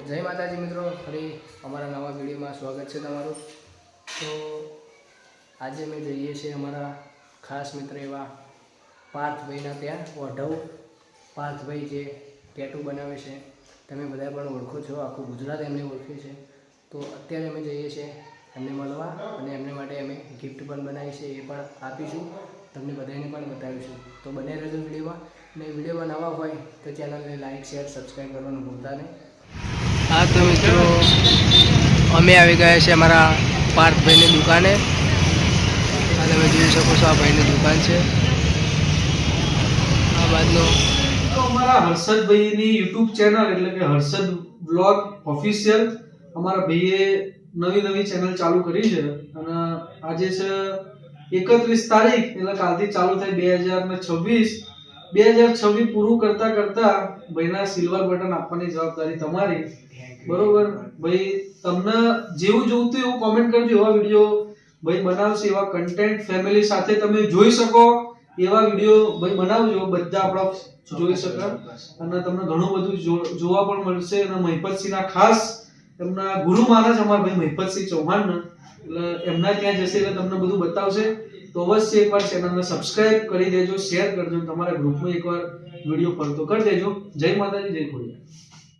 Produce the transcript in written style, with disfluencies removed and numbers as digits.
જય માતાજી મિત્રો, ફરી અમારા નવા વિડીયોમાં સ્વાગત છે તમારું। તો આજે અમે જઈએ છીએ અમારા ખાસ મિત્ર એવા પાર્થભાઈના ત્યાં ઓઢવ। પાર્થભાઈ જે ટેટુ બનાવે છે, તમે બધા પણ ઓળખો છો, આખું ગુજરાત એમને ઓળખે છે। તો અત્યારે અમે જઈએ છીએ એમને મળવા અને એમને માટે અમે ગિફ્ટ પણ બનાવી છે, એ પણ આપીશું, તમને બધાને પણ બતાવીશું। તો બને રહેજો વિડીયોમાં, અને વિડીયોમાં નવા હોય તો ચેનલને લાઇક શેર સબસ્ક્રાઈબ કરવાનું ભૂલતા નહીં। હા તો મિત્રો, અમે આવી ગયા છે અમારા પાર્થભાઈની દુકાને। આ તમે જોઈ શકો છો, આ ભાઈની દુકાન છે। આ બાજુનો તો અમારા હર્ષદભાઈની YouTube ચેનલ એટલે કે હર્ષદ વ્લોગ ઓફિશિયલ અમારા ભાઈએ નવી ચેનલ ચાલુ કરી છે, અને આજે છે 31 તારીખ, એટલે કાલથી ચાલુ થાય 2026 પૂરું કરતા ભાઈના સિલ્વર બટન આપવાની જવાબદારી તમારી, બરોબર ભાઈ? તમને જેવું જોઈતું એવું કોમેન્ટ કરજો, એવા વિડિયો ભાઈ બનાવશે, એવા કન્ટેન્ટ ફેમિલી સાથે તમે જોઈ શકો એવા વિડિયો ભાઈ બનાવજો, બધા આપણા જોઈ શકે, અને તમને ઘણું બધું જોવા પણ મળશે। અને મહિપતસિંહના ખાસ એમના ગુરુ માને છે અમારા ભાઈ મહિપતસિંહ ચૌહાણ, એટલે એમના ત્યાં જશે એટલે તમને બધું બતાવશે। તો અવશ્ય એકવાર ચેનલને સબસ્ક્રાઇબ કરી દેજો, શેર કરજો, તમારા ગ્રુપમાં એકવાર વિડિયો ફરતો કરી દેજો। જય માતાજી, જય ખોડિયાર।